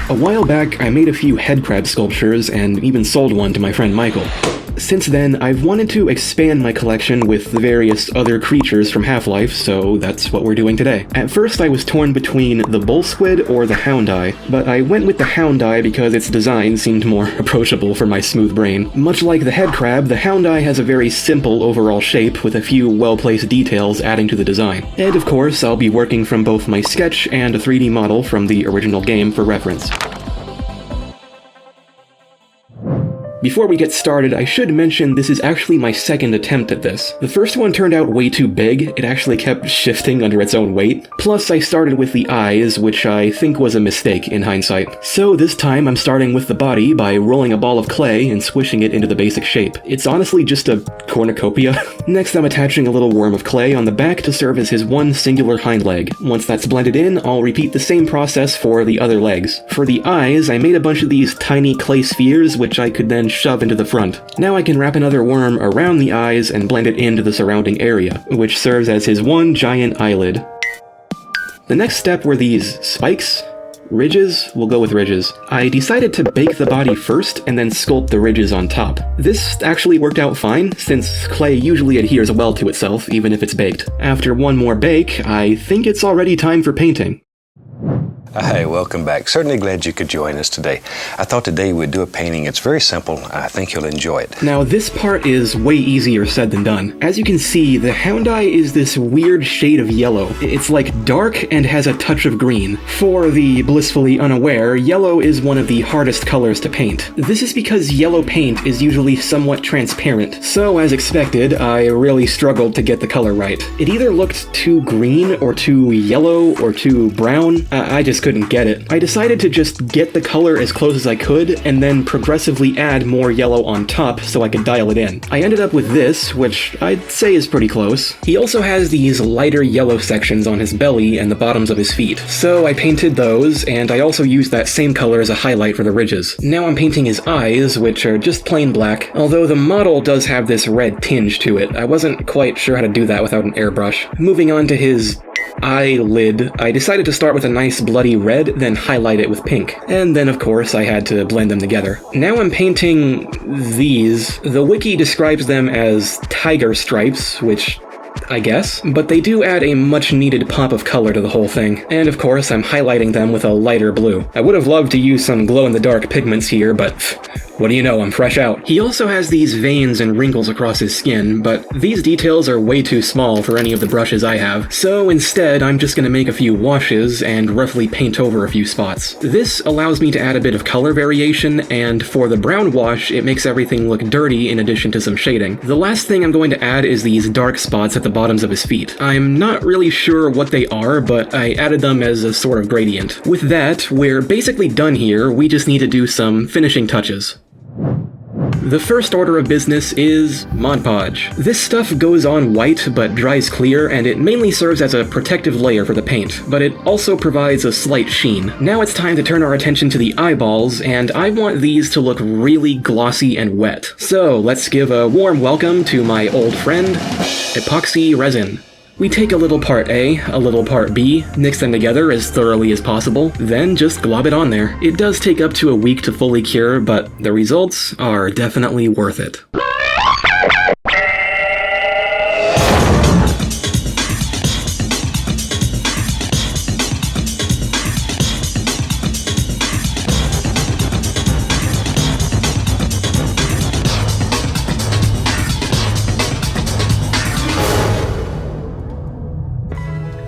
A while back, I made a few head crab sculptures and even sold one to my friend Michael. Since then, I've wanted to expand my collection with the various other creatures from Half-Life, so that's what we're doing today. At first I was torn between the bull squid or the Hound-Eye, but I went with the Hound-Eye because its design seemed more approachable for my smooth brain. Much like the head crab, the Hound-Eye has a very simple overall shape with a few well-placed details adding to the design. And of course, I'll be working from both my sketch and a 3D model from the original game for reference. Before we get started, I should mention this is actually my second attempt at this. The first one turned out way too big, it actually kept shifting under its own weight. Plus, I started with the eyes, which I think was a mistake in hindsight. So this time I'm starting with the body by rolling a ball of clay and squishing it into the basic shape. It's honestly just a cornucopia. Next I'm attaching a little worm of clay on the back to serve as his one singular hind leg. Once that's blended in, I'll repeat the same process for the other legs. For the eyes, I made a bunch of these tiny clay spheres, which I could then shove into the front. Now I can wrap another worm around the eyes and blend it into the surrounding area, which serves as his one giant eyelid. The next step were these spikes? Ridges? We'll go with ridges. I decided to bake the body first and then sculpt the ridges on top. This actually worked out fine, since clay usually adheres well to itself, even if it's baked. After one more bake, I think it's already time for painting. Hi, welcome back. Certainly glad you could join us today. I thought today we'd do a painting. It's very simple. I think you'll enjoy it. Now, this part is way easier said than done. As you can see, the Hound-Eye is this weird shade of yellow. It's like dark and has a touch of green. For the blissfully unaware, yellow is one of the hardest colors to paint. This is because yellow paint is usually somewhat transparent, so as expected, I really struggled to get the color right. It either looked too green or too yellow or too brown. I just couldn't get it. I decided to just get the color as close as I could and then progressively add more yellow on top so I could dial it in. I ended up with this, which I'd say is pretty close. He also has these lighter yellow sections on his belly and the bottoms of his feet, so I painted those, and I also used that same color as a highlight for the ridges. Now I'm painting his eyes, which are just plain black, although the model does have this red tinge to it. I wasn't quite sure how to do that without an airbrush. Moving on to his eyelid, I decided to start with a nice bloody red, then highlight it with pink. And then of course I had to blend them together. Now I'm painting these. The wiki describes them as tiger stripes, which I guess, but they do add a much needed pop of color to the whole thing. And of course I'm highlighting them with a lighter blue. I would have loved to use some glow-in-the-dark pigments here, but what do you know, I'm fresh out. He also has these veins and wrinkles across his skin, but these details are way too small for any of the brushes I have, so instead I'm just gonna make a few washes and roughly paint over a few spots. This allows me to add a bit of color variation, and for the brown wash, it makes everything look dirty in addition to some shading. The last thing I'm going to add is these dark spots at the bottoms of his feet. I'm not really sure what they are, but I added them as a sort of gradient. With that, we're basically done here, we just need to do some finishing touches. The first order of business is Mod Podge. This stuff goes on white but dries clear, and it mainly serves as a protective layer for the paint, but it also provides a slight sheen. Now it's time to turn our attention to the eyeballs, and I want these to look really glossy and wet. So let's give a warm welcome to my old friend, epoxy resin. We take a little part A, a little part B, mix them together as thoroughly as possible, then just glob it on there. It does take up to a week to fully cure, but the results are definitely worth it.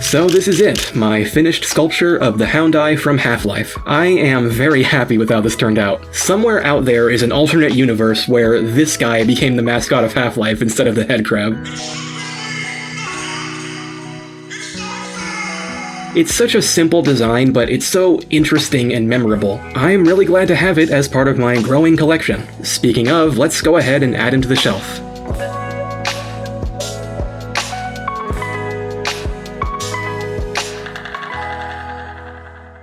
So this is it, my finished sculpture of the Hound-Eye from Half-Life. I am very happy with how this turned out. Somewhere out there is an alternate universe where this guy became the mascot of Half-Life instead of the head crab. It's such a simple design, but it's so interesting and memorable. I'm really glad to have it as part of my growing collection. Speaking of, let's go ahead and add him to the shelf.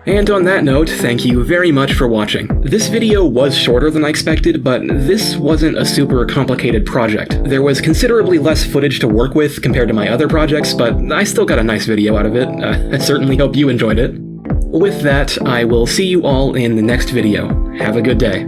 And on that note, thank you very much for watching. This video was shorter than I expected, but this wasn't a super complicated project. There was considerably less footage to work with compared to my other projects, but I still got a nice video out of it. I certainly hope you enjoyed it. With that, I will see you all in the next video. Have a good day.